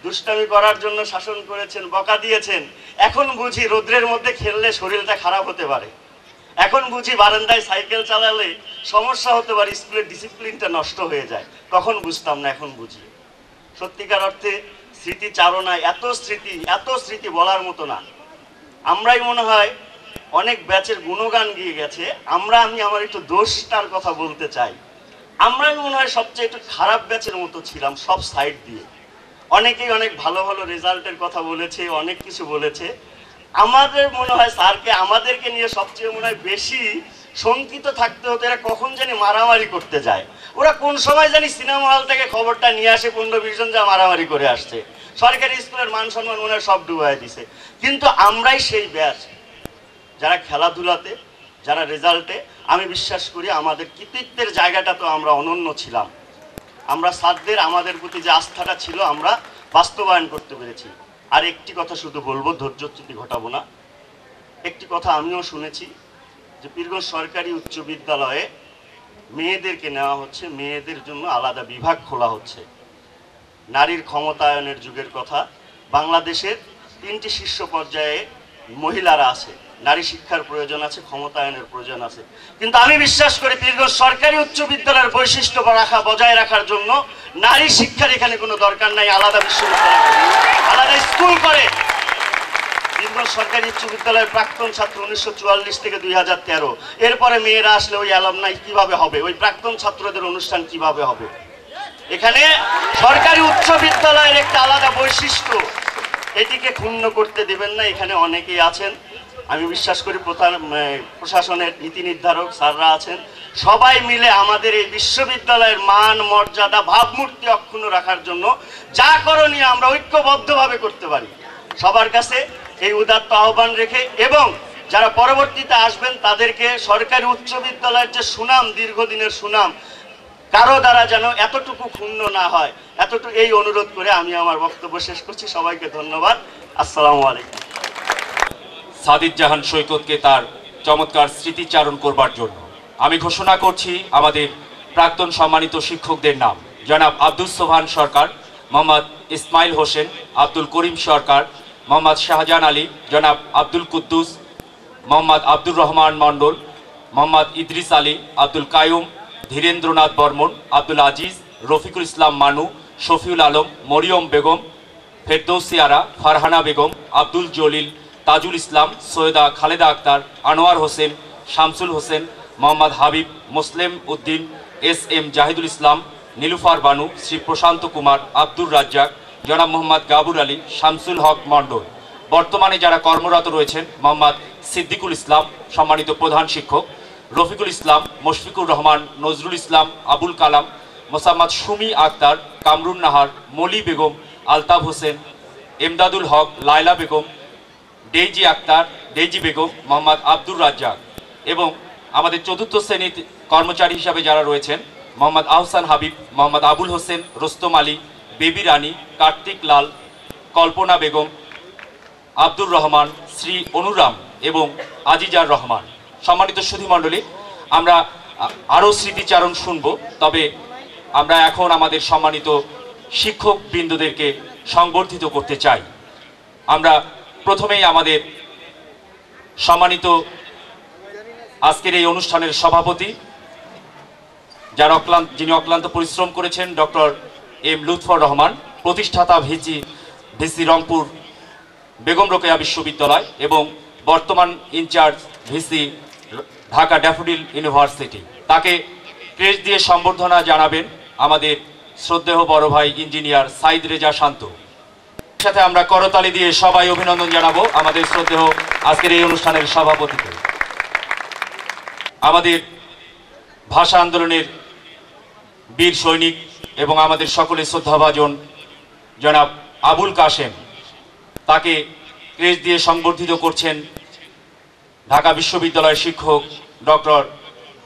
দুষ্টামি করার জন্য শাসন করেছেন, বকা দিয়েছেন। এখন বুঝি রোদ্রের মধ্যে খেললে শরীরটা খারাপ হতে পারে, এখন বুঝি বারান্দায় সাইকেল চালালে সমস্যা হতে পারে, স্কুলের ডিসিপ্লিনটা নষ্ট হয়ে যায়। তখন বুঝতাম না, এখন বুঝি। সত্যিকার অর্থে স্মৃতিচারণা, এত স্মৃতি বলার মতো না। আমরাই মনে হয় অনেক ব্যাচের গুণগান গিয়ে গেছে, আমি আমার একটু দোষটার কথা বলতে চাই। আমরাই মনে হয় সবচেয়ে একটু খারাপ ব্যাচের মতো ছিলাম সব সাইড দিয়ে। অনেকেই অনেক ভালো ভালো রেজাল্টের কথা বলেছে, অনেক কিছু বলেছে। আমাদের মনে হয় স্যারকে, আমাদেরকে নিয়ে সবচেয়ে মনে হয় বেশি শঙ্কিত থাকতে হতো, এরা কখন জানি মারামারি করতে যায়, ওরা কোন সময় জানি সিনেমা হল থেকে খবরটা নিয়ে আসে 15-20 জন যা মারামারি করে আসছে, সরকারি স্কুলের মান সম্মান মনে হয় সব ডুবাই দিছে। কিন্তু আমরাই সেই ব্যাচ যারা খেলাধুলাতে, যারা রেজাল্টে, আমি বিশ্বাস করি আমাদের কৃতিত্বের জায়গাটা তো আমরা অনন্য ছিলাম। আমরা স্যারদের আমাদের প্রতি যে আস্থাটা ছিল আমরা বাস্তবায়ন করতে পেরেছি। আর একটি কথা শুধু বলবো, ধৈর্যচ্যুতি ঘটাবো না। একটি কথা আমিও শুনেছি যে পীরগঞ্জ সরকারি উচ্চ বিদ্যালয়ে মেয়েদেরকে নেওয়া হচ্ছে, মেয়েদের জন্য আলাদা বিভাগ খোলা হচ্ছে। নারীর ক্ষমতায়নের যুগের কথা। বাংলাদেশের 3টি শীর্ষ পর্যায়ে মহিলারা আছে, নারী শিক্ষার প্রয়োজন আছে, ক্ষমতায়নের প্রয়োজন আছে। কিন্তু আমি বিশ্বাস করি পীরগঞ্জ সরকারি উচ্চ বিদ্যালয়ের বৈশিষ্ট্য বজায় রাখার জন্য নারী শিক্ষার এখানে কোনো দরকার নাই। আলাদা বিশ্ববিদ্যালয়, আলাদা স্কুল করে। পীরগঞ্জ সরকারি উচ্চ বিদ্যালয়ের প্রাক্তন ছাত্র 1944 থেকে 2013, এরপরে মেয়েরা আসলে ওই অ্যালামনাই কিভাবে হবে, ওই প্রাক্তন ছাত্রদের অনুষ্ঠান কিভাবে হবে? এখানে সরকারি উচ্চ বিদ্যালয়ের একটা আলাদা বৈশিষ্ট্য, এটিকে ক্ষুণ্ণ করতে দিবেন না। এখানে অনেকেই আছেন, আমি বিশ্বাস করি প্রশাসনের নীতি নির্ধারক স্যাররা আছেন, সবাই মিলে আমাদের এই বিশ্ববিদ্যালয়ের মান মর্যাদা ভাবমূর্তি অক্ষুণ্ণ রাখার জন্য যা করণীয় আমরা ঐক্যবদ্ধভাবে করতে পারি। সবার কাছে এই উদাত্ত আহ্বান রেখে, এবং যারা পরবর্তীতে আসবেন তাদেরকে সরকারি উচ্চ বিদ্যালয়ের যে সুনাম, দীর্ঘদিনের সুনাম, কারো দ্বারা যেন এতটুকু ক্ষুণ্ণ না হয়, এতটুকু এই অনুরোধ করে আমি আমার বক্তব্য শেষ করছি। সবাইকে ধন্যবাদ। আসসালামু আলাইকুম। সাদিদ জাহান সৈকতকে তার চমৎকার স্মৃতিচারণ করবার জন্য আমি ঘোষণা করছি আমাদের প্রাক্তন সম্মানিত শিক্ষকদের নাম: জনাব আব্দুল সোবহান সরকার, মোহাম্মদ ইসমাইল হোসেন, আব্দুল করিম সরকার, মোহাম্মদ শাহজাহান আলী, জনাব আব্দুল কুদ্দুস, মোহাম্মদ আব্দুর রহমান মণ্ডল, মোহাম্মদ ইদ্রিস আলী, আব্দুল কায়ুম, ধীরেন্দ্রনাথ বর্মন, আব্দুল আজিজ, রফিকুল ইসলাম মানু, শফিউল আলম, মরিয়ম বেগম, ফেরদৌসি আরা, ফারহানা বেগম, আব্দুল জলিল, তাজুল ইসলাম, সৈয়দা খালেদা আক্তার, আনোয়ার হোসেন, শামসুল হোসেন, মোহাম্মদ হাবিব, মুসলিম উদ্দিন, এস.এম. জাহিদুল ইসলাম, নীলুফার বানু, শ্রী প্রশান্ত কুমার, আব্দুর রাজ্জাক, জনাব মোহাম্মদ গাবুর আলী, শামসুল হক মণ্ডল। বর্তমানে যারা কর্মরত রয়েছেন: মোহাম্মদ সিদ্দিকুল ইসলাম, সম্মানিত প্রধান শিক্ষক, রফিকুল ইসলাম, মুশফিকুর রহমান, নজরুল ইসলাম, আবুল কালাম, মোসাম্মদ সুমি আক্তার, কামরুন নাহার, মলি বেগম, আলতাফ হোসেন, এমদাদুল হক, লায়লা বেগম, ডেইজি আক্তার, ডেইজি বেগম, মোহাম্মদ আব্দুর রাজ্জাক। এবং আমাদের চতুর্থ শ্রেণীর কর্মচারী হিসাবে যারা রয়েছেন: মোহাম্মদ আহসান হাবিব, মোহাম্মদ আবুল হোসেন, রোস্তম আলী, বেবি রানী, কার্তিক লাল, কল্পনা বেগম, আব্দুর রহমান, শ্রী অনুরাম এবং আজিজার রহমান। সম্মানিত সুধীমণ্ডলী, আমরা আরও স্মৃতিচারণ শুনব, তবে আমরা এখন আমাদের সম্মানিত শিক্ষক বৃন্দদেরকে সংবর্ধিত করতে চাই। আমরা প্রথমেই আমাদের সম্মানিত আজকের এই অনুষ্ঠানের সভাপতি, যিনি অক্লান্ত পরিশ্রম করেছেন, ডক্টর এম লুৎফর রহমান, প্রতিষ্ঠাতা ভিসি রংপুর বেগম রোকেয়া বিশ্ববিদ্যালয় এবং বর্তমান incharge VC Dhaka Daffodil university. তাকে ক্রেস্ট দিয়ে সম্বর্ধনা জানাবেন আমাদের শ্রদ্ধেয় বড় ভাই ইঞ্জিনিয়ার সাইদ রেজা শান্ত। সাথে আমরা করতালি দিয়ে সবাই অভিনন্দন জানাবো আমাদের শ্রদ্ধেয় আজকের এই অনুষ্ঠানের সভাপতিকে। আমাদের ভাষা আন্দোলনের বীর সৈনিক এবং আমাদের সকলের শ্রদ্ধাভাজন জনাব আবুল কাশেম, তাকে ক্রেস্ট দিয়ে সংবর্ধিত করছেন ঢাকা বিশ্ববিদ্যালয়ের শিক্ষক ডক্টর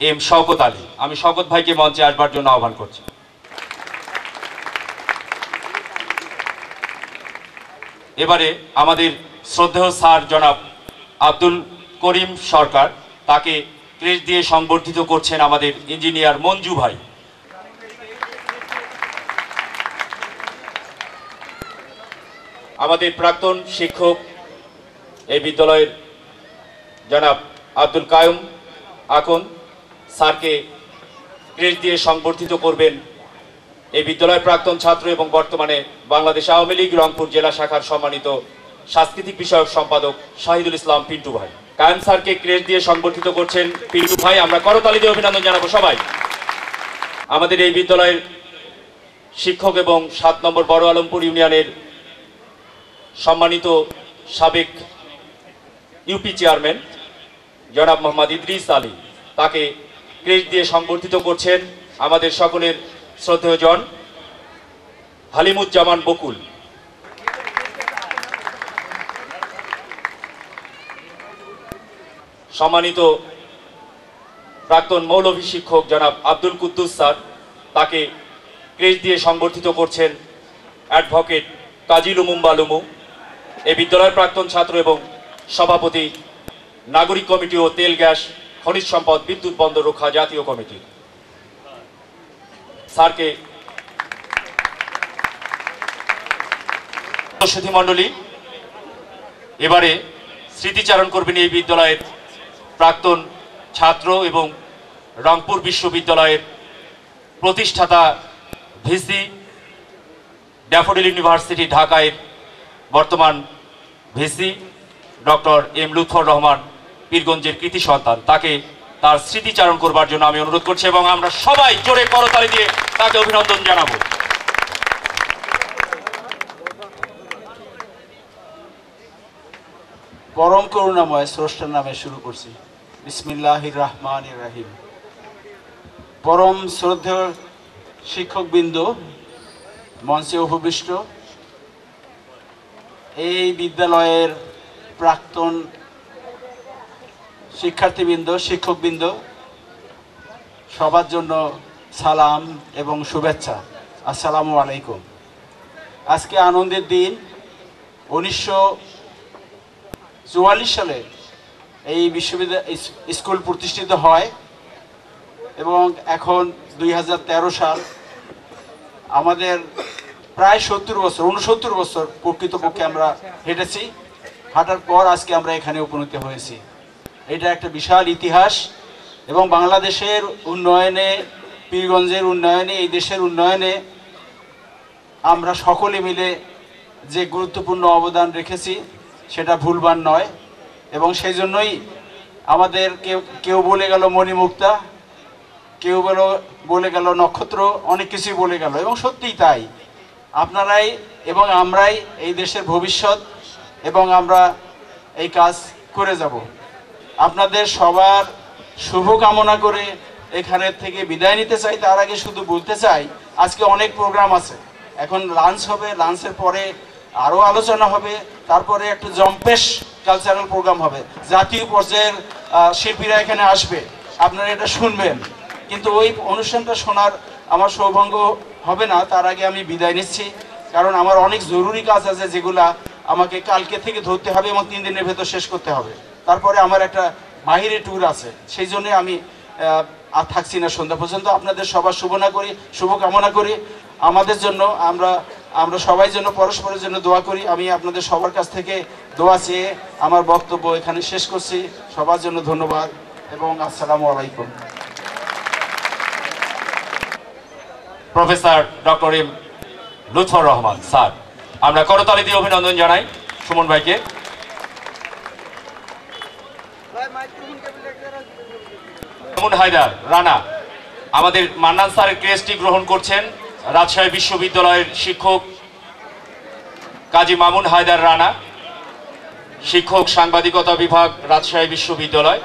এম শওকত আলী। আমি শওকত ভাইকে মঞ্চে আসবার জন্য আহ্বান করছি। এবারে আমাদের শ্রদ্ধেয় স্যার জনাব আব্দুল করিম সরকার, তাকে ক্রেস্ট দিয়ে সংবর্ধিত করছেন আমাদের ইঞ্জিনিয়ার মঞ্জু ভাই। আমাদের প্রাক্তন শিক্ষক এই বিদ্যালয়ের জনাব আব্দুল কায়ুম আকুন স্যারকে ক্রেস্ট দিয়ে সংবর্ধিত করবেন এই বিদ্যালয়ের প্রাক্তন ছাত্র এবং বর্তমানে বাংলাদেশ আওয়ামী লীগ রংপুর জেলা শাখার সম্মানিত সাংস্কৃতিক বিষয়ক সম্পাদক শাহিদুল ইসলাম পিন্টু ভাই। কায়ুম স্যারকে ক্রেস্ট দিয়ে সংবর্ধিত করছেন পিন্টু ভাই। আমরা করতালি দিয়ে অভিনন্দন জানাবো সবাই। আমাদের এই বিদ্যালয়ের শিক্ষক এবং 7 নম্বর বড় আলমপুর ইউনিয়নের সম্মানিত সাবেক ইউপি চেয়ারম্যান জনাব মোহাম্মদ ইদ্রিস আলী, তাকে ক্রেস্ট দিয়ে সংবর্ধিত করছেন আমাদের সকলের শ্রদ্ধেয় জন হালিমুজ্জামান বকুল। সম্মানিত প্রাক্তন মৌলভী শিক্ষক জনাব আব্দুল কুদ্দুস স্যার, তাকে ক্রেস্ট দিয়ে সংবর্ধিত করছেন অ্যাডভোকেট কাজী লুমুম্বা লুমু, এই বিদ্যালয়ের প্রাক্তন ছাত্র এবং সভাপতি নাগরিক কমিটি ও তেল গ্যাস খনিজ সম্পদ বিদ্যুৎ বন্দর রক্ষা জাতীয় কমিটি। স্যারকে সুধীমণ্ডলী এবারে স্মৃতিচারণ করবেন এই বিদ্যালয়ের প্রাক্তন ছাত্র এবং রংপুর বিশ্ববিদ্যালয়ের প্রতিষ্ঠাতা ভিসি, ড্যাফোডিল ইউনিভার্সিটি ঢাকায় বর্তমান VC doctor M Lutfur Rahman, পীরগঞ্জের কৃতি সন্তান। তাকে তার স্মৃতিচারণ করবার জন্য আমি অনুরোধ করছি এবং আমরা সবাই জোরে করতালি দিয়ে তাকে অভিনন্দন জানাবো। পরম করুণাময় স্রষ্টার নামে শুরু করছি। বিসমিল্লাহির রহমানির রহিম। পরম শ্রদ্ধেয় শিক্ষকবৃন্দ, মঞ্চে উপবিষ্ট এই বিদ্যালয়ের প্রাক্তন শিক্ষার্থীবৃন্দ, শিক্ষকবৃন্দ, সবার জন্য সালাম এবং শুভেচ্ছা। আসসালামু আলাইকুম। আজকে আনন্দের দিন। 1944 সালে এই বিশ্ববিদ্যালয় স্কুল প্রতিষ্ঠিত হয় এবং এখন 2013 সাল। আমাদের প্রায় 70 বছর, 69 বছর প্রকৃতপক্ষে আমরা হেঁটেছি। হাঁটার পর আজকে আমরা এখানে উপনীত হয়েছি। এটা একটা বিশাল ইতিহাস এবং বাংলাদেশের উন্নয়নে, পীরগঞ্জের উন্নয়নে, এই দেশের উন্নয়নে আমরা সকলে মিলে যে গুরুত্বপূর্ণ অবদান রেখেছি সেটা ভুলবার নয়। এবং সেই জন্যই আমাদের কেউ বলে গেল মণিমুক্তা, কেউ বলে গেল নক্ষত্র, অনেক কিছুই বলে গেল এবং সত্যিই তাই। আপনারাই এবং আমরাই এই দেশের ভবিষ্যৎ এবং আমরা এই কাজ করে যাব। আপনাদের সবার শুভ কামনা করে এখানের থেকে বিদায় নিতে চাই। তার আগে শুধু বলতে চাই, আজকে অনেক প্রোগ্রাম আছে। এখন লাঞ্চ হবে, লাঞ্চের পরে আরও আলোচনা হবে, তারপরে একটা জম্পেশ কালচারাল প্রোগ্রাম হবে, জাতীয় পর্যায়ের শিল্পীরা এখানে আসবে, আপনারা এটা শুনবেন। কিন্তু ওই অনুষ্ঠানটা শোনার আমার সৌভাগ্য হবে না। তার আগে আমি বিদায় নিচ্ছি, কারণ আমার অনেক জরুরি কাজ আছে যেগুলা আমাকে কালকে থেকে ধরতে হবে এবং 3 দিনের ভেতর শেষ করতে হবে। তারপরে আমার একটা বাইরে ট্যুর আছে, সেই জন্যে আমি আর থাকছি না সন্ধ্যা পর্যন্ত। আপনাদের সবার শুভ কামনা করি। আমাদের জন্য আমরা সবাই জন্য পরস্পরের জন্য দোয়া করি। আমি আপনাদের সবার কাছ থেকে দোয়া চেয়ে আমার বক্তব্য এখানে শেষ করছি। সবার জন্য ধন্যবাদ এবং আসসালামু আলাইকুম। Professor doctor M Lutfur Rahman sir, আমরা করতালি দিয়ে অভিনন্দন জানাই সুমন ভাইকে। মামুন হায়দার রানা আমাদের মান্নান স্যারের ক্রেস্টটি গ্রহণ করছেন রাজশাহী বিশ্ববিদ্যালয়ের শিক্ষক কাজী মামুন হায়দার রানা, শিক্ষক সাংবাদিকতা বিভাগ রাজশাহী বিশ্ববিদ্যালয়,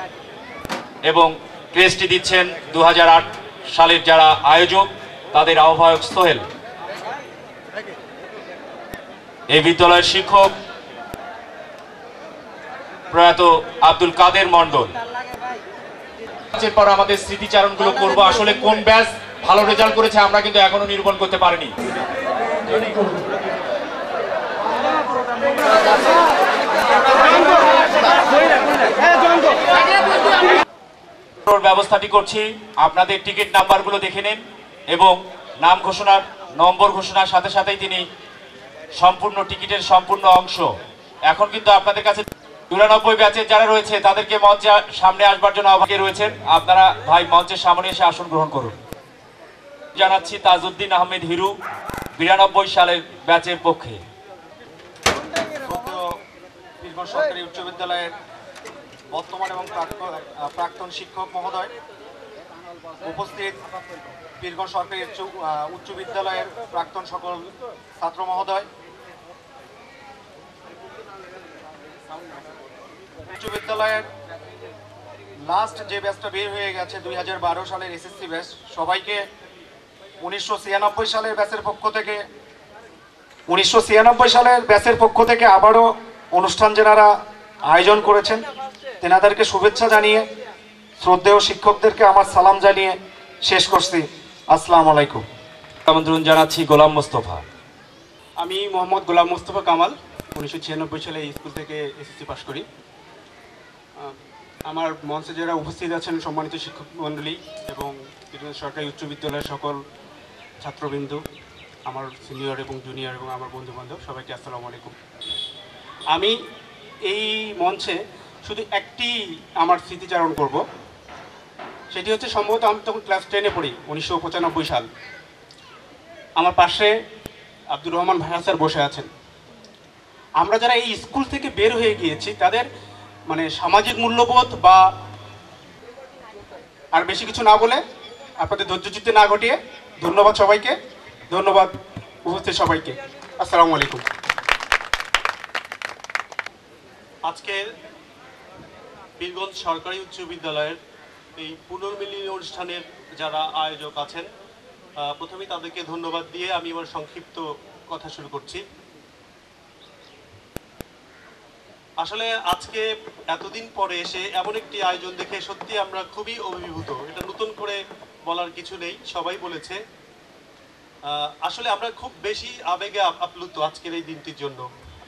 এবং ক্রেস্টটি দিচ্ছেন 2008 সালের যারা আয়োজক তাদের আহ্বায়ক সোহেল। এই বিদ্যালয়ের শিক্ষক প্রয়াত আব্দুল কাদের মন্ডল। এরপর আমাদের স্মৃতিচারণগুলো করব। আসলে কোন ব্যাচ ভালো রেজাল্ট করেছে আমরা কিন্তু এখনো নিরূপণ করতে পারিনি। ব্যবস্থাটি করছি, আপনাদের টিকিট নাম্বারগুলো দেখে নিন এবং নাম ঘোষণার নম্বর ঘোষণার সাথে সাথেই তিনি সম্পূর্ণ টিকিটের সম্পূর্ণ অংশ এখন কিন্তু আপনাদের কাছে 94 ব্যাচের যারা রয়েছে তাদেরকে মঞ্চে সামনে আসবার জন্য আহ্বান রয়েছেন। আপনারা ভাই মঞ্চের সামনে এসে আসন গ্রহণ করুন। জানাচ্ছি তাজউদ্দিন আহমেদ হিরু 92 সালের ব্যাচের পক্ষে। পীরগঞ্জ সরকারি উচ্চ বিদ্যালয়ের বর্তমান এবং প্রাক্তন শিক্ষক মহোদয়, উপস্থিত পীরগঞ্জ সরকারি উচ্চ বিদ্যালয়ের প্রাক্তন সকল ছাত্র মহোদয়, উচ্চ বিদ্যালয়ের লাস্ট যে ব্যাচটা বের হয়ে গেছে 2012 সালের এসএসসি ব্যাচ, সবাইকে 1996 সালের ব্যাচের পক্ষ থেকে আবারও অনুষ্ঠান যারা আয়োজন করেছেন তেনাদেরকে শুভেচ্ছা জানিয়ে শ্রদ্ধেয় শিক্ষকদেরকে আমার সালাম জানিয়ে শেষ করছি। আসসালামু আলাইকুম। আমন্ত্রণ জানাচ্ছি গোলাম মোস্তফা। আমি মোহাম্মদ গোলাম মোস্তফা কামাল 1996 সালে এই স্কুল থেকে এসএসসি পাশ করি। আমার মঞ্চে যারা উপস্থিত আছেন সম্মানিত শিক্ষক মণ্ডলী এবং পীরগঞ্জ সরকারি উচ্চ বিদ্যালয়ের সকল ছাত্রবৃন্দ, আমার সিনিয়র এবং জুনিয়র এবং আমার বন্ধুবান্ধব, সবাইকে আসসালামু আলাইকুম। আমি এই মঞ্চে শুধু একটি আমার স্মৃতিচারণ করব। সেটি হচ্ছে সম্ভবত আমি তখন ক্লাস 10-এ পড়ি, 1995 সাল। আমার পাশে আব্দুর রহমান ভাইয়া স্যার বসে আছেন। আমরা যারা এই স্কুল থেকে বের হয়ে গিয়েছি তাদের মানে সামাজিক মূল্যবোধ বা আর বেশি কিছু না বলে আপনাদের ধৈর্যচ্যুতি না ঘটিয়ে ধন্যবাদ সবাইকে, ধন্যবাদ উপস্থিত সবাইকে। আসসালামু আলাইকুম। আজকের পীরগঞ্জ সরকারি উচ্চ বিদ্যালয়ের এই পুনর্মিলনী অনুষ্ঠানের যারা আয়োজক আছেন, প্রথমেই তাদেরকে ধন্যবাদ দিয়ে আমি আমার সংক্ষিপ্ত কথা শুরু করছি। আসলে আজকে এতদিন পরে এসে এমন একটি আয়োজন দেখে সত্যি আমরা খুবই অভিভূত। এটা নতুন করে বলার কিছু নেই, সবাই বলেছে। আসলে আমরা খুব বেশি আবেগে আপ্লুত আজকের এই দিনটির জন্য।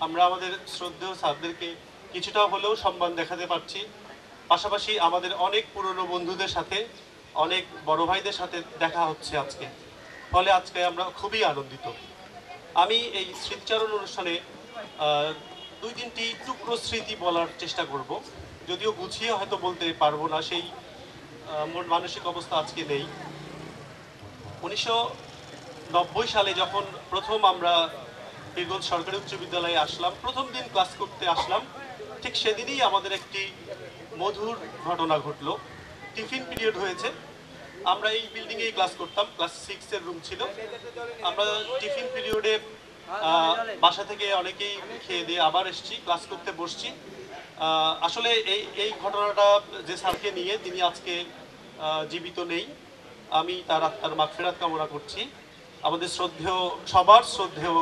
আমরা আমাদের শ্রদ্ধেয় স্যারদেরকে কিছুটা হলেও সম্মান দেখাতে পারছি, পাশাপাশি আমাদের অনেক পুরনো বন্ধুদের সাথে, অনেক বড় ভাইদের সাথে দেখা হচ্ছে আজকে, ফলে আজকে আমরা খুবই আনন্দিত। আমি এই স্মৃতিচারণ অনুষ্ঠানে 2-3টি টুকরো স্মৃতি বলার চেষ্টা করব, যদিও গুছিয়ে হয়তো বলতে পারবো না, সেই মানসিক অবস্থা আজকে নেই। 1990 সালে যখন প্রথম আমরা পীরগঞ্জ সরকারি উচ্চ বিদ্যালয়ে আসলাম, প্রথম দিন ক্লাস করতে আসলাম, ঠিক সেদিনই আমাদের একটি মধুর ঘটনা ঘটলো। টিফিন পিরিয়ড হয়েছে, আমরা এই বিল্ডিংয়েই ক্লাস করতাম, ক্লাস 6-এর রুম ছিল। আমরা টিফিন পিরিয়ডে বাসা থেকে অনেকেই খেয়ে দিয়ে আবার এসছি, ক্লাস করতে বসছি। আসলে এই ঘটনাটা যে স্যারকে নিয়ে, তিনি আজকে জীবিত নেই, আমি তার আত্মার মাগফিরাত কামনা করছি। আমাদের সবার শ্রদ্ধেয়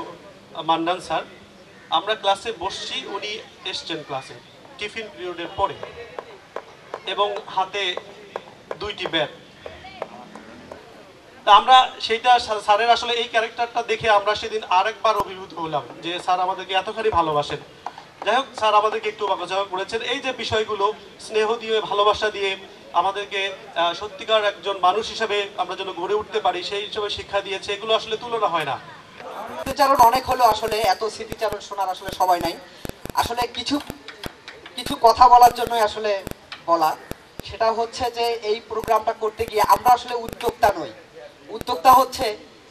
মান্নান স্যার, আমরা ক্লাসে বসছি, উনি এসছেন ক্লাসে টিফিন পিরিয়ডের পরে এবং হাতে 2টি ব্যাগ। তা আমরা সেইটা স্যারের আসলে এই ক্যারেক্টারটা দেখে আমরা সেদিন আরেকবার অভিভূত হলাম যে স্যার আমাদেরকে এতখানি ভালোবাসেন। যাই হোক, স্যার আমাদেরকে একটু বাঁকাঝাঁকা করেছেন। এই যে বিষয়গুলো স্নেহ দিয়ে, ভালোবাসা দিয়ে আমাদেরকে সত্যিকার একজন মানুষ হিসেবে আমরা যেন গড়ে উঠতে পারি, সেই হিসেবে শিক্ষা দিয়েছে, এগুলো আসলে তুলনা হয় না। স্মৃতিচারণ অনেক হলো, আসলে এত স্মৃতিচারণ শোনার আসলে সবাই নাই। আসলে কিছু কিছু কথা বলার জন্যই আসলে বলা, সেটা হচ্ছে যে এই প্রোগ্রামটা করতে গিয়ে আমরা আসলে উদ্যোক্তা নই। উদ্যোক্তা হচ্ছে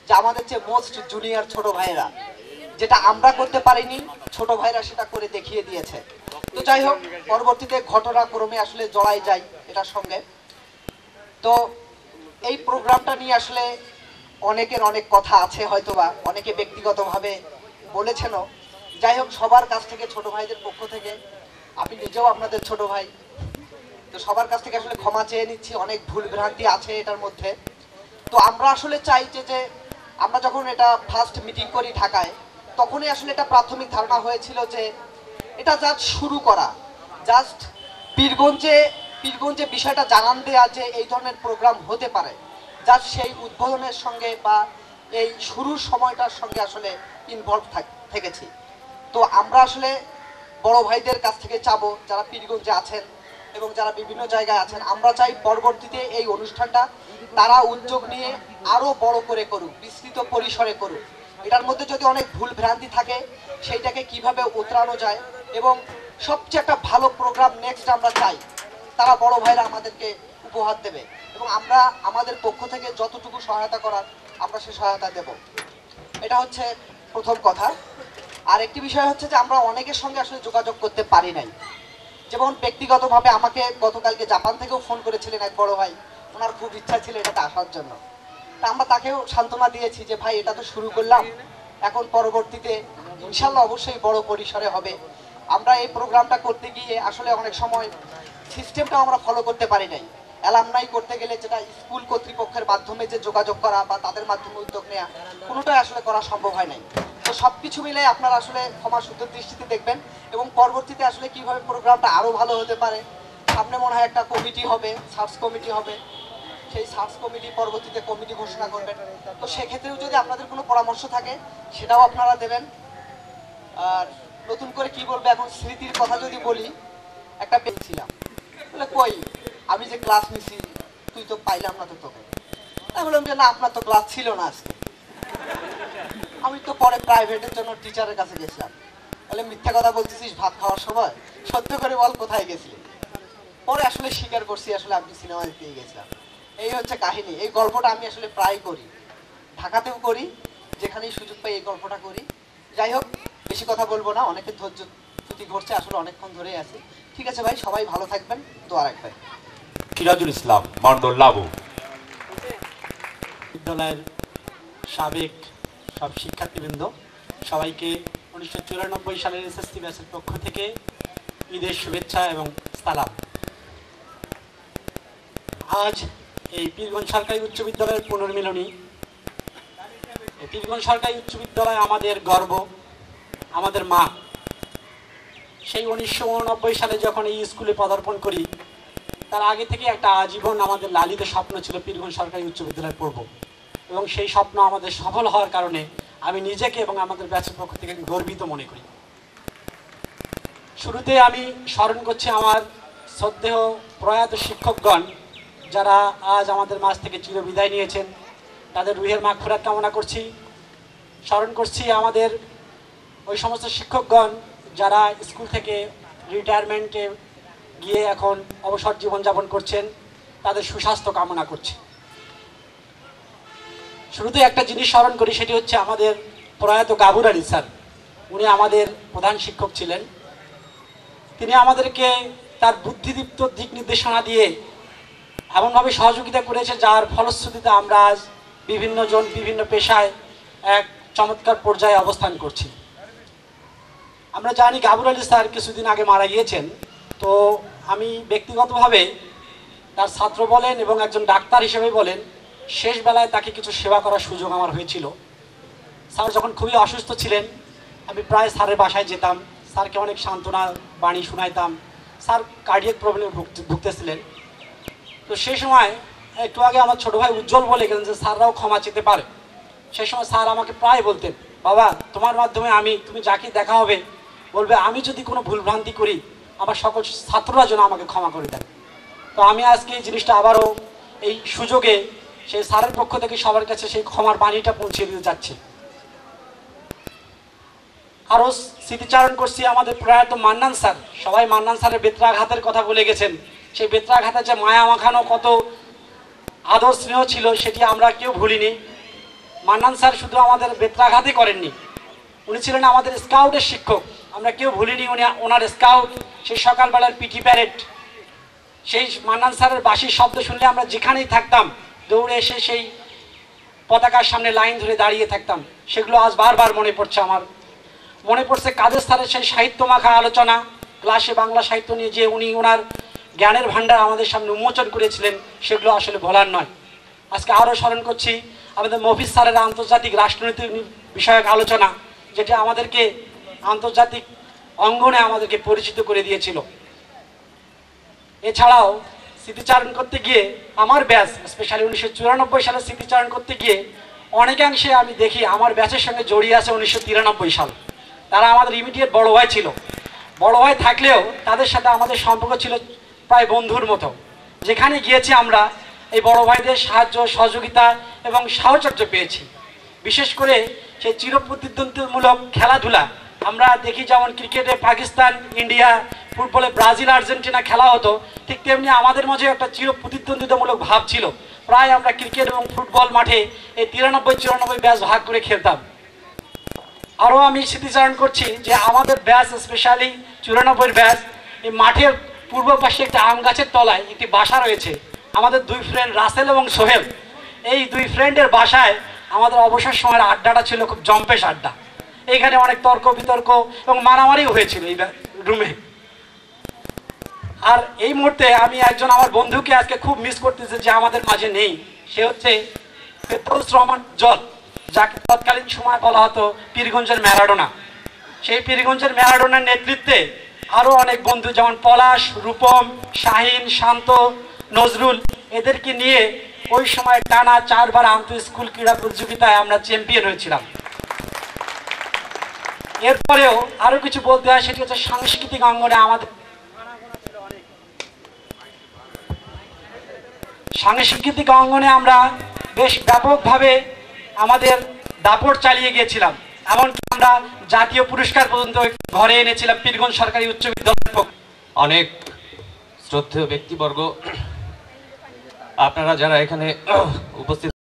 যে আমাদের যে মোস্ট জুনিয়র ছোট ভাইয়েরা, যেটা আমরা করতে পারিনি ছোট ভাইরা সেটা করে দেখিয়ে দিয়েছে। তো যাই হোক, পরবর্তীতে ঘটনাক্রমে আসলে জড়াই যায় এটার সঙ্গে। তো এই প্রোগ্রামটা নিয়ে আসলে অনেকের অনেক কথা আছে, হয়তোবা অনেকে ব্যক্তিগতভাবে বলেছেনও। যাই হোক, সবার কাছ থেকে, ছোট ভাইদের পক্ষ থেকে, আমি নিজেও আপনাদের ছোট ভাই, তো সবার কাছ থেকে আসলে ক্ষমা চেয়ে নিচ্ছি। অনেক ভুল ভ্রান্তি আছে এটার মধ্যে। তো আমরা আসলে চাই যে আমরা যখন এটা ফার্স্ট মিটিং করি ঢাকায়, তখনই আসলে এটা প্রাথমিক ধারণা হয়েছিল যে এটা জাস্ট শুরু করা, জাস্ট পীরগঞ্জে বিষয়টা জানান দেয়া যে এই ধরনের প্রোগ্রাম হতে পারে, জাস্ট সেই উদ্বোধনের সঙ্গে বা এই শুরুর সময়টার সঙ্গে আসলে ইনভলভ থেকেছি। তো আমরা আসলে বড় ভাইদের কাছ থেকে চাবো, যারা পীরগঞ্জে আছেন এবং যারা বিভিন্ন জায়গায় আছেন, আমরা চাই পরবর্তীতে এই অনুষ্ঠানটা তারা উদ্যোগ নিয়ে আরো বড় করে করুক, বিস্তৃত পরিসরে করুক, এটার মধ্যে যদি অনেক ভুল ভ্রান্তি থাকে সেইটাকে কিভাবে উতরানো যায়, এবং সবচেয়ে একটা ভালো প্রোগ্রাম নেক্সট আমরা চাই, তারা বড় ভাইরা আমাদেরকে উপহার দেবে এবং আমরা আমাদের পক্ষ থেকে যতটুকু সহায়তা করার আমরা সে সহায়তা দেব। এটা হচ্ছে প্রথম কথা। আর একটি বিষয় হচ্ছে যে আমরা অনেকের সঙ্গে আসলে যোগাযোগ করতে পারি নাই। যেমন ব্যক্তিগতভাবে আমাকে গতকালকে জাপান থেকেও ফোন করেছিলেন এক বড় ভাই, ওনার খুব ইচ্ছা ছিল এটাতে আসার জন্য। তা আমরা তাকেও সান্ত্বনা দিয়েছি যে ভাই এটা তো শুরু করলাম, এখন পরবর্তীতে ইনশাল্লাহ অবশ্যই বড় পরিসরে হবে। আমরা এই প্রোগ্রামটা করতে গিয়ে আসলে অনেক সময় সিস্টেমটাও আমরা ফলো করতে পারি নাই। অ্যালামনাই করতে গেলে যেটা স্কুল কর্তৃপক্ষের মাধ্যমে যে যোগাযোগ করা বা তাদের মাধ্যমে উদ্যোগ নেওয়া, কোনোটাই আসলে করা সম্ভব হয় নাই। তো সব কিছু মিলে আপনারা আসলে ক্ষমা সুন্দর দৃষ্টিতে দেখবেন এবং পরবর্তীতে আসলে কিভাবে প্রোগ্রামটা আরও ভালো হতে পারে। সামনে মনে হয় একটা কমিটি হবে, সার্চ কমিটি হবে, সেই সার্চ কমিটি পরবর্তীতে কমিটি ঘোষণা করবেন। তো সেক্ষেত্রেও যদি আপনাদের কোনো পরামর্শ থাকে সেটাও আপনারা দেবেন। আর নতুন করে কি বলবো, এখন স্মৃতির কথা যদি বলি, একটা পেয়েছিলাম বলে কই আমি যে ক্লাস নিছি তুই তো পাইলাম না তো তোকে। আমি বললাম যে না আপনার তো ক্লাস ছিল না আজকে। আমি তো পরে প্রাইভেটের জন্য টিচারের কাছে গেছিলাম। বলে মিথ্যা কথা বলতেছিস ভাত খাওয়ার সময়, সত্য করে বল কোথায় গেছিলি। পরে আসলে স্বীকার করছি আসলে আমি সিনেমা দেখতে গেছিলাম। এই হচ্ছে কাহিনী। এই গল্পটা আমি আসলে প্রায় করি, ঢাকাতেও করি, যেখানেই সুযোগ পাই এই গল্পটা করি। যাই হোক, বেশি কথা বলবো না, অনেকের ধৈর্য ত্রুটি ঘটছে, আসলে অনেকক্ষণ ধরেই আছি। ঠিক আছে ভাই, সবাই ভালো থাকবেন, দোয়া রাখবেন। সিরাজুল ইসলাম মন্ডল লাবু। বিদ্যালয়ের সাবেক সব শিক্ষার্থীবৃন্দ, সবাইকে 1994 সালের এসএসসি ব্যাচের পক্ষ থেকে ঈদের শুভেচ্ছা এবং সালাম। আজ এই পীরগঞ্জ সরকারি উচ্চ বিদ্যালয়ের পুনর্মিলনী। এই পীরগঞ্জ সরকারি উচ্চ বিদ্যালয় আমাদের গর্ব, আমাদের মা। সেই 1989 সালে যখন এই স্কুলে পদার্পণ করি, তার আগে থেকে একটা আজীবন আমাদের লালিত স্বপ্ন ছিল পীরগঞ্জ সরকারি উচ্চ বিদ্যালয়ে পড়ব, এবং সেই স্বপ্ন আমাদের সফল হওয়ার কারণে আমি নিজেকে এবং আমাদের ব্যাচের পক্ষ থেকে গর্বিত মনে করি। শুরুতে আমি স্মরণ করছি আমার শ্রদ্ধেয় প্রয়াত শিক্ষকগণ, যারা আজ আমাদের মাঝ থেকে চিরবিদায় নিয়েছেন, তাদের রুহের মাগফিরাত কামনা করছি। স্মরণ করছি আমাদের ওই সমস্ত শিক্ষকগণ যারা স্কুল থেকে রিটায়ারমেন্টে গিয়ে এখন অবসর জীবনযাপন করছেন, তাদের সুস্বাস্থ্য কামনা করছি। শুরুতে একটা জিনিস স্মরণ করি, সেটি হচ্ছে আমাদের প্রয়াত গাবুর আলী স্যার। উনি আমাদের প্রধান শিক্ষক ছিলেন। তিনি আমাদেরকে তার বুদ্ধিদীপ্ত দিক নির্দেশনা দিয়ে এমনভাবে সহযোগিতা করেছে, যার ফলশ্রুতিতে আমরা আজ বিভিন্ন জন বিভিন্ন পেশায় এক চমৎকার পর্যায়ে অবস্থান করছি। আমরা জানি গাবুর আলী স্যার কিছুদিন আগে মারা গিয়েছেন। তো আমি ব্যক্তিগতভাবে তার ছাত্র বলেন এবং একজন ডাক্তার হিসেবে বলেন, শেষ বেলায় তাকে কিছু সেবা করার সুযোগ আমার হয়েছিল। স্যার যখন খুবই অসুস্থ ছিলেন, আমি প্রায় স্যারের বাসায় যেতাম, স্যারকে অনেক সান্ত্বনা বাণী শোনাইতাম। স্যার কার্ডিয়াক প্রবলেমে ভুগতেছিলেন। তো সেই সময় একটু আগে আমার ছোটো ভাই উজ্জ্বল বলে গেলেন যে স্যাররাও ক্ষমা চেতে পারে। সেই সময় স্যার আমাকে প্রায় বলতেন, বাবা তোমার মাধ্যমে তুমি যাকে দেখা হবে বলবে আমি যদি কোনো ভুলভ্রান্তি করি আমার সকল ছাত্ররা যেন আমাকে ক্ষমা করে দেন। তো আমি আজকে এই জিনিসটা আবারও এই সুযোগে সেই স্যারের পক্ষ থেকে সবার কাছে সেই ক্ষমার বাণীটা পৌঁছে দিতে যাচ্ছি। আরও স্মৃতিচারণ করছি আমাদের প্রয়াত মান্নান স্যার। সবাই মান্নান স্যারের বেত্রাঘাতের কথা বলে গেছেন। সেই বেত্রাঘাতের যে মায়া মাখানো কত আদর স্নেহ ছিল সেটি আমরা কেউ ভুলিনি। মান্নান স্যার শুধু আমাদের বেত্রাঘাতই করেননি, উনি ছিলেন আমাদের স্কাউটের শিক্ষক। আমরা কেউ ভুলিনি ওনার স্কাউট, সেই সকালবেলার পিটি প্যারেড, সেই মান্নান স্যারের বাঁশির শব্দ শুনলে আমরা যেখানেই থাকতাম দৌড়ে এসে সেই পতাকার সামনে লাইন ধরে দাঁড়িয়ে থাকতাম। সেগুলো আজ বারবার মনে পড়ছে আমার। মনে পড়ছে কাদের স্যারের সেই সাহিত্য মাখা আলোচনা, ক্লাসে বাংলা সাহিত্য নিয়ে যে উনি ওনার জ্ঞানের ভাণ্ডার আমাদের সামনে উন্মোচন করেছিলেন, সেগুলো আসলে ভোলার নয়। আজকে আরও স্মরণ করছি আমাদের মফিজ স্যারের আন্তর্জাতিক রাষ্ট্রনীতি বিষয়ক আলোচনা, যেটা আমাদেরকে আন্তর্জাতিক অঙ্গনে আমাদেরকে পরিচিত করে দিয়েছিল। এছাড়াও স্মৃতিচারণ করতে গিয়ে আমার ব্যাচ, স্পেশালি 1994 সালে স্মৃতিচারণ করতে গিয়ে অনেকাংশে আমি দেখি আমার ব্যাচের সঙ্গে জড়িয়ে আছে 1993 সাল। তারা আমাদের ইমিডিয়েট বড় ভাই ছিল। বড় ভাই থাকলেও তাদের সাথে আমাদের সম্পর্ক ছিল প্রায় বন্ধুর মতো। যেখানে গিয়েছি আমরা এই বড় ভাইদের সাহায্য সহযোগিতা এবং সাহচর্য পেয়েছি। বিশেষ করে সেই চিরপ্রতিদ্বন্দ্বিতামূলক খেলাধুলা আমরা দেখি, যেমন ক্রিকেটে পাকিস্তান, ইন্ডিয়া, ফুটবলে ব্রাজিল, আর্জেন্টিনা খেলা হতো, ঠিক তেমনি আমাদের মাঝে একটা চিরপ্রতিদ্বন্দ্বিতামূলক ভাব ছিল। প্রায় আমরা ক্রিকেট এবং ফুটবল মাঠে এই 93-94 ব্যাচ ভাগ করে খেলতাম। আরও আমি স্মৃতিচারণ করছি যে আমাদের ব্যাচ, স্পেশালি 94 ব্যাচ, এই মাঠের পূর্ব পাশে একটা আম গাছের তলায় একটি বাসা রয়েছে। আমাদের দুই ফ্রেন্ড রাসেল এবং সোহেল, এই দুই ফ্রেন্ডের বাসায় আমাদের অবসর সময়ের আড্ডাটা ছিল খুব জম্পেশ আড্ডা। এইখানে অনেক তর্ক বিতর্ক এবং মারামারিও হয়েছিল এই রুমে। আর এই মুহূর্তে আমি একজন আমার বন্ধুকে আজকে খুব মিস করতেছি যে আমাদের মাঝে নেই। সে হচ্ছে ফেরদৌস রহমান জল, যাকে তৎকালীন সময় বলা হতো পীরগঞ্জের ম্যারাডোনা। সেই পীরগঞ্জের ম্যারাডোনার নেতৃত্বে আরও অনেক বন্ধু, যেমন পলাশ, রূপম, শাহিন, শান্ত, নজরুল, এদেরকে নিয়ে ওই সময় টানা 4 বার আন্তঃ স্কুল ক্রীড়া প্রতিযোগিতায় আমরা চ্যাম্পিয়ন হয়েছিলাম। এরপরেও আরও কিছু বলতে হয়, সেটি হচ্ছে সাংস্কৃতিক অঙ্গনে আমাদের সাংস্কৃতিক অঙ্গনে আমরা বেশ ব্যাপকভাবে আমাদের দাপট চালিয়ে গিয়েছিলাম। এমনকি আমরা জাতীয় পুরস্কার পর্যন্ত ঘরে এনেছিলাম পীরগঞ্জ সরকারি উচ্চ বিদ্যালয়ের পক্ষে। অনেক শ্রদ্ধেয় ব্যক্তিবর্গ, আপনারা যারা এখানে উপস্থিত